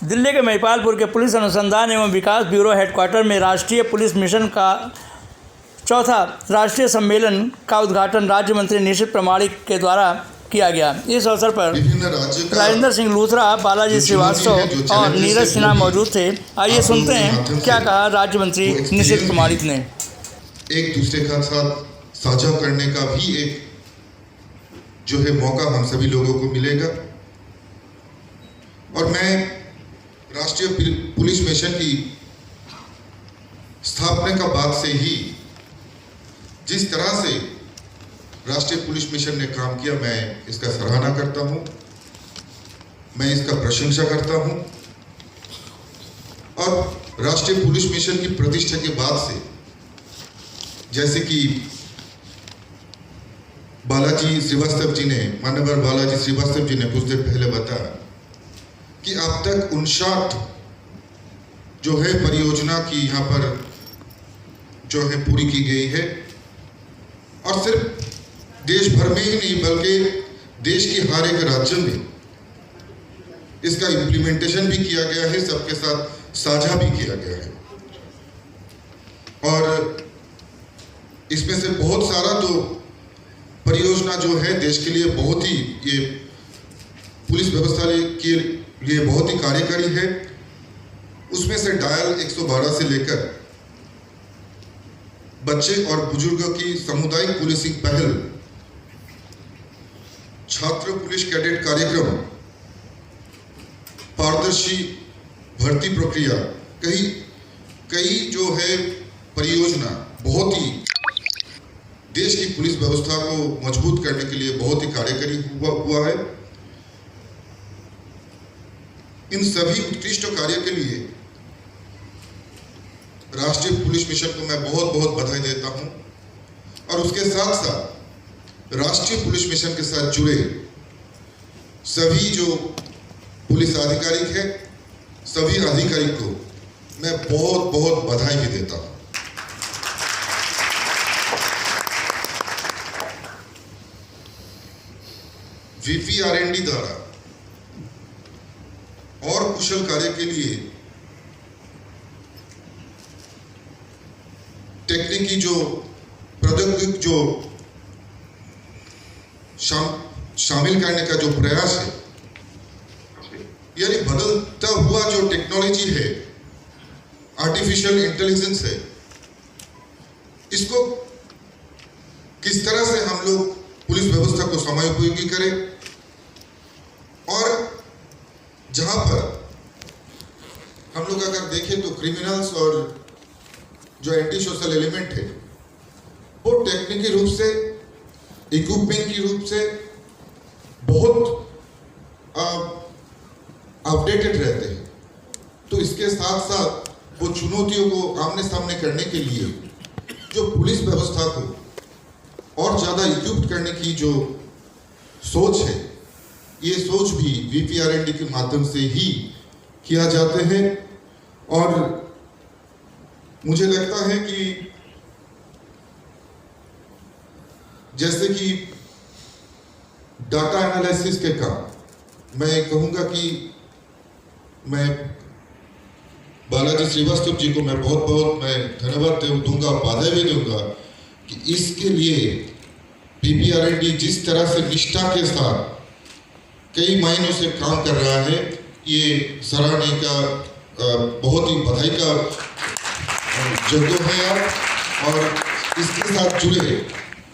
दिल्ली के महिपालपुर के पुलिस अनुसंधान एवं विकास ब्यूरो हेडक्वार्टर में राष्ट्रीय पुलिस मिशन का चौथा राष्ट्रीय सम्मेलन का उद्घाटन राज्य मंत्री निशित प्रमाणिक के द्वारा किया गया। इस अवसर पर राजेंद्र सिंह लूथरा, बालाजी श्रीवास्तव और नीरज सिन्हा मौजूद थे। आइए सुनते हैं क्या कहा राज्य मंत्री निशित प्रमाणिक ने। एक दूसरे का साथ साझा करने का भी एक जो है मौका हम सभी लोगों को मिलेगा। और मैं राष्ट्रीय पुलिस मिशन की स्थापना का बाद से ही जिस तरह से राष्ट्रीय पुलिस मिशन ने काम किया, मैं इसका सराहना करता हूं, मैं इसका प्रशंसा करता हूं। और राष्ट्रीय पुलिस मिशन की प्रतिष्ठा के बाद से, जैसे कि बालाजी श्रीवास्तव जी ने, माननीय बालाजी श्रीवास्तव जी ने कुछ देर पहले बताया कि अब तक 59 जो है परियोजना की यहाँ पर जो है पूरी की गई है। और सिर्फ देश भर में ही नहीं बल्कि देश के हर एक राज्य में इसका इम्प्लीमेंटेशन भी किया गया है, सबके साथ साझा भी किया गया है। और इसमें से बहुत सारा तो परियोजना जो है देश के लिए बहुत ही, ये पुलिस व्यवस्था के लिए बहुत ही कार्यकारी है। उसमें से डायल 112 से लेकर बच्चे और बुजुर्गों की सामुदायिक पुलिसिंग पहल, छात्र पुलिस कैडेट कार्यक्रम, पारदर्शी भर्ती प्रक्रिया, कई जो है परियोजना बहुत ही देश की पुलिस व्यवस्था को मजबूत करने के लिए बहुत ही कार्यकारी हुआ है। इन सभी उत्कृष्ट कार्य के लिए राष्ट्रीय पुलिस मिशन को मैं बहुत बहुत बधाई देता हूं। और उसके साथ साथ राष्ट्रीय पुलिस मिशन के साथ जुड़े सभी जो पुलिस अधिकारी है, सभी अधिकारी को मैं बहुत बहुत बधाई भी देता हूं। VPRND द्वारा और कुशल कार्य के लिए टेक्निकी जो प्रौद्योगिक जो शामिल करने का जो प्रयास है, यानी बदलता हुआ जो टेक्नोलॉजी है, आर्टिफिशियल इंटेलिजेंस है, इसको किस तरह से हम लोग पुलिस व्यवस्था को समयोपयोगी करें। और जहां पर हम लोग अगर देखें तो क्रिमिनल्स और जो एंटी सोशल एलिमेंट है वो टेक्निकल रूप से, इक्विपमेंट की रूप से बहुत अपडेटेड रहते हैं। तो इसके साथ साथ वो चुनौतियों को आमने सामने करने के लिए जो पुलिस व्यवस्था को और ज़्यादा इक्विप्ड करने की जो सोच है, ये सोच भी VPRND के माध्यम से ही किया जाते हैं। और मुझे लगता है कि जैसे कि डाटा एनालिसिस के काम, मैं कहूँगा कि मैं बालाजी श्रीवास्तव जी को मैं बहुत बहुत मैं धन्यवाद दूंगा, बधाई भी दूंगा कि इसके लिए VPRND जिस तरह से निष्ठा के साथ कई महीनों से काम कर रहा है, ये सराहने का बहुत ही बधाई का जगह है। और इसके साथ जुड़े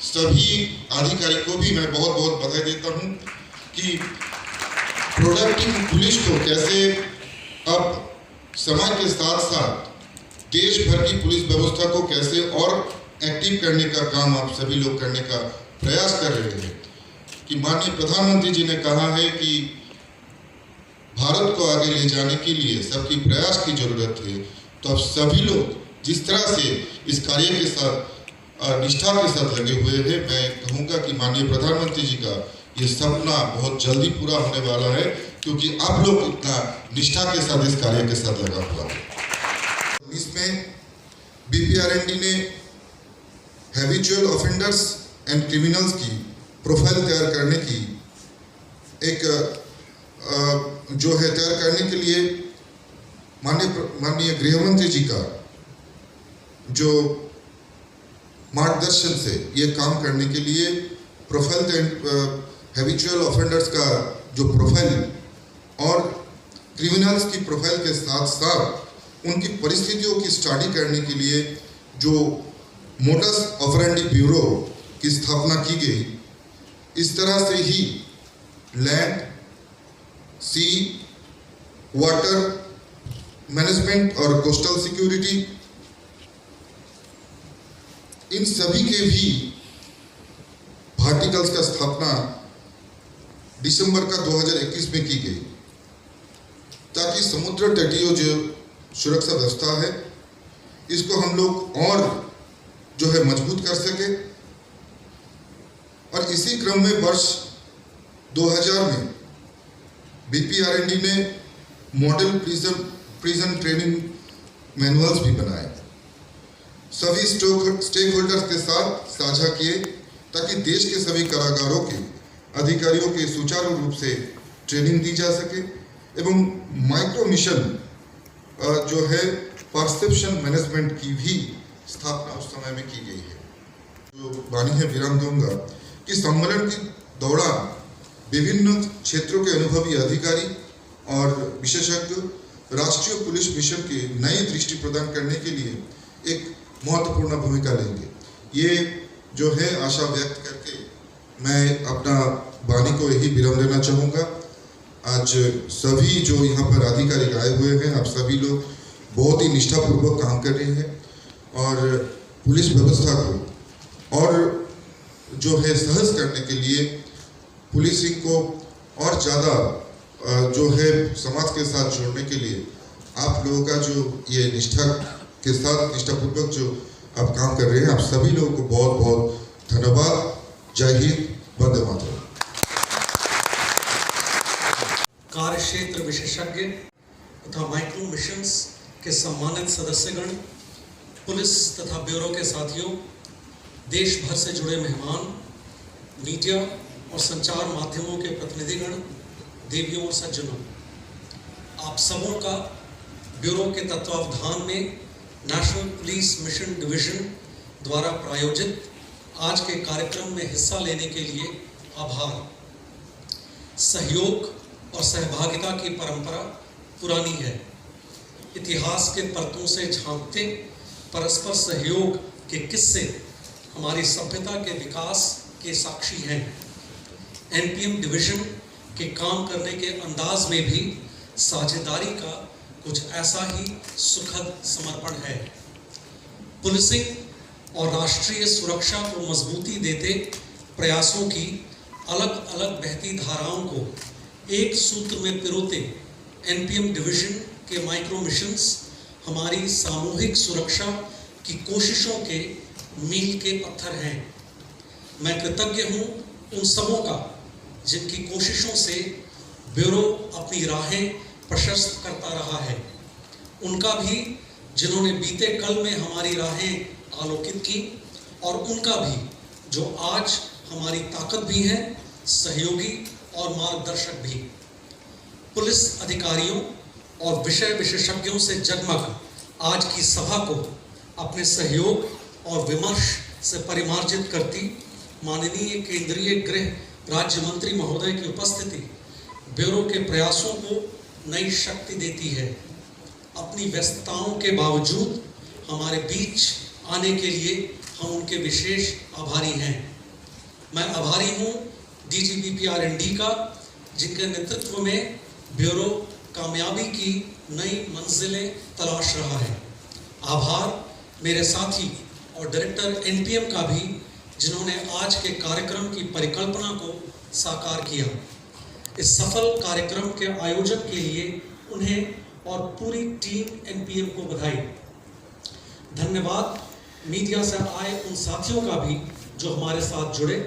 सभी अधिकारी को भी मैं बहुत बहुत बधाई देता हूं कि प्रोडक्टिव पुलिस को कैसे अब समय के साथ साथ देश भर की पुलिस व्यवस्था को कैसे और एक्टिव करने का काम आप सभी लोग करने का प्रयास कर रहे हैं। कि माननीय प्रधानमंत्री जी ने कहा है कि भारत को आगे ले जाने के लिए सबकी प्रयास की जरूरत है। तो अब सभी लोग जिस तरह से इस कार्य के साथ निष्ठा के साथ लगे हुए हैं, मैं कहूँगा कि माननीय प्रधानमंत्री जी का ये सपना बहुत जल्दी पूरा होने वाला है, क्योंकि आप लोग इतना निष्ठा के साथ इस कार्य के साथ लगा हुआ है। इसमें VPRND ने हैबिचुअल ऑफेंडर्स एंड क्रिमिनल्स की प्रोफाइल तैयार करने की एक जो है तैयार करने के लिए माननीय गृहमंत्री जी का जो मार्गदर्शन से ये काम करने के लिए प्रोफाइल एंड हैबिचुअल ऑफेंडर्स का जो प्रोफाइल और क्रिमिनल्स की प्रोफाइल के साथ साथ उनकी परिस्थितियों की स्टडी करने के लिए जो मोडस ऑपरेंडी ब्यूरो की स्थापना की गई, इस तरह से ही लैंड, सी, वाटर मैनेजमेंट और कोस्टल सिक्योरिटी, इन सभी के भी वर्टिकल्स का स्थापना दिसंबर का 2021 में की गई, ताकि समुद्र तटीय जो सुरक्षा व्यवस्था है इसको हम लोग और जो है मजबूत कर सके। और इसी क्रम में वर्ष 2000 में BPRND ने मॉडल प्रिजन ट्रेनिंग मैनुअल्स भी बनाए, सभी स्टेक होल्डर्स के साथ साझा किए, ताकि देश के सभी कारागारों के अधिकारियों के सुचारू रूप से ट्रेनिंग दी जा सके। एवं माइक्रो मिशन जो है परसेप्शन मैनेजमेंट की भी स्थापना उस समय में की गई है। जो वाणी है विराम दूंगा कि सम्मेलन के दौरान विभिन्न क्षेत्रों के अनुभवी अधिकारी और विशेषज्ञ राष्ट्रीय पुलिस मिशन की नई दृष्टि प्रदान करने के लिए एक महत्वपूर्ण भूमिका लेंगे। ये जो है आशा व्यक्त करके मैं अपना वाणी को यही विराम देना चाहूँगा। आज सभी जो यहाँ पर आधिकारिक आए हुए हैं, आप सभी लोग बहुत ही निष्ठापूर्वक काम कर रहे हैं और पुलिस व्यवस्था को और जो है सहज करने के लिए पुलिसिंग को और ज़्यादा जो है समाज के साथ जोड़ने के लिए आप लोगों का जो ये निष्ठा के साथ निष्ठापूर्वक जो आप काम कर रहे हैं, आप सभी लोगों को बहुत बहुत धन्यवाद। जय हिंद, वंदे मातरम। कार्य क्षेत्र विशेषज्ञ तथा माइक्रो मिशंस के सम्मानित सदस्यगण, पुलिस तथा ब्यूरो के साथियों, देश भर से जुड़े मेहमान, मीडिया और संचार माध्यमों के प्रतिनिधिगण, देवियों और सज्जनों, आप सबों का ब्यूरो के तत्वावधान में नेशनल पुलिस मिशन डिवीजन द्वारा प्रायोजित आज के कार्यक्रम में हिस्सा लेने के लिए आभार। सहयोग और सहभागिता की परंपरा पुरानी है। इतिहास के परतों से झांकते परस्पर सहयोग के किस्से हमारी सभ्यता के विकास के साक्षी हैं। NPM डिवीजन के काम करने के अंदाज में भी साझेदारी का कुछ ऐसा ही सुखद समर्पण है। पुलिसिंग और राष्ट्रीय सुरक्षा को मजबूती देते प्रयासों की अलग अलग बहती धाराओं को एक सूत्र में पिरोते NPM डिवीजन के माइक्रो मिशंस हमारी सामूहिक सुरक्षा की कोशिशों के मील के पत्थर हैं। मैं कृतज्ञ हूँ उन सबों का जिनकी कोशिशों से ब्यूरो अपनी राहें प्रशस्त करता रहा है, उनका भी जिन्होंने बीते कल में हमारी राहें आलोकित की, और उनका भी जो आज हमारी ताकत भी है, सहयोगी और मार्गदर्शक भी। पुलिस अधिकारियों और विषय विशेषज्ञों से जगमग आज की सभा को अपने सहयोग और विमर्श से परिमार्जित करती माननीय केंद्रीय गृह राज्य मंत्री महोदय की उपस्थिति ब्यूरो के प्रयासों को नई शक्ति देती है। अपनी व्यस्तताओं के बावजूद हमारे बीच आने के लिए हम उनके विशेष आभारी हैं। मैं आभारी हूँ DGP PRND का, जिनके नेतृत्व में ब्यूरो कामयाबी की नई मंजिलें तलाश रहा है। आभार मेरे साथी और डायरेक्टर NPM का भी, जिन्होंने आज के कार्यक्रम की परिकल्पना को साकार किया। इस सफल कार्यक्रम के आयोजन के लिए उन्हें और पूरी टीम NPM को बधाई। धन्यवाद मीडिया से आए उन साथियों का भी जो हमारे साथ जुड़े।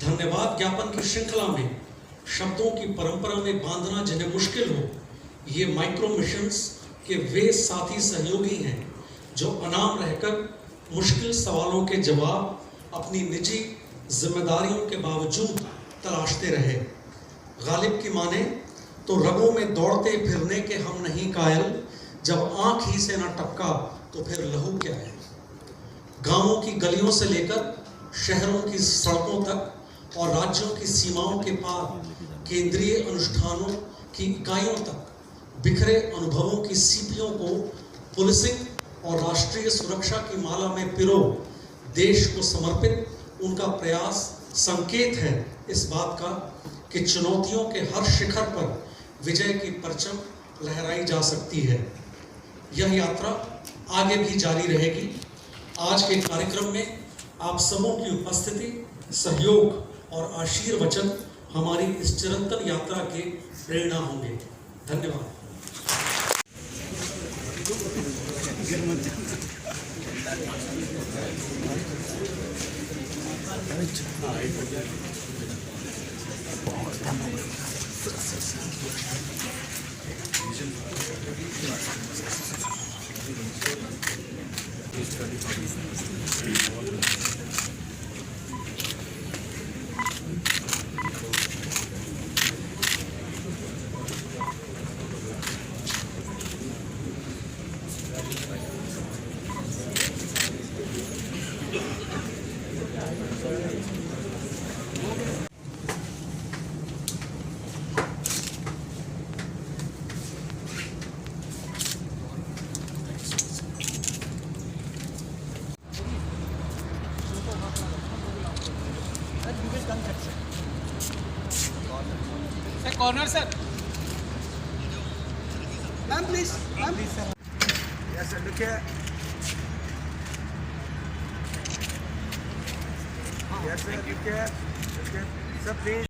धन्यवाद ज्ञापन की श्रृंखला में शब्दों की परंपरा में बांधना जिन्हें मुश्किल हो, ये माइक्रो मिशंस के वे साथी सहयोगी हैं जो अनाम रहकर मुश्किल सवालों के जवाब अपनी निजी जिम्मेदारियों के बावजूद तलाशते रहे। गालिब की माने तो रगों में दौड़ते फिरने के हम नहीं कायल, जब आंख ही से ना टपका तो फिर लहू क्या है। गांवों की गलियों से लेकर शहरों की सड़कों तक और राज्यों की सीमाओं के पार केंद्रीय अनुष्ठानों की इकाइयों तक बिखरे अनुभवों की सीपियों को पुलिसिंग और राष्ट्रीय सुरक्षा की माला में पिरो देश को समर्पित उनका प्रयास संकेत है इस बात का कि चुनौतियों के हर शिखर पर विजय की परचम लहराई जा सकती है। यह यात्रा आगे भी जारी रहेगी। आज के कार्यक्रम में आप सबों की उपस्थिति, सहयोग और आशीर्वचन हमारी इस चिरंतन यात्रा के प्रेरणा होंगे। धन्यवाद। Sir, corner, sir. Ma'am, please. Ma'am, please, sir. Yes, sir. Look here. Yes, sir. Look here. Sir, please.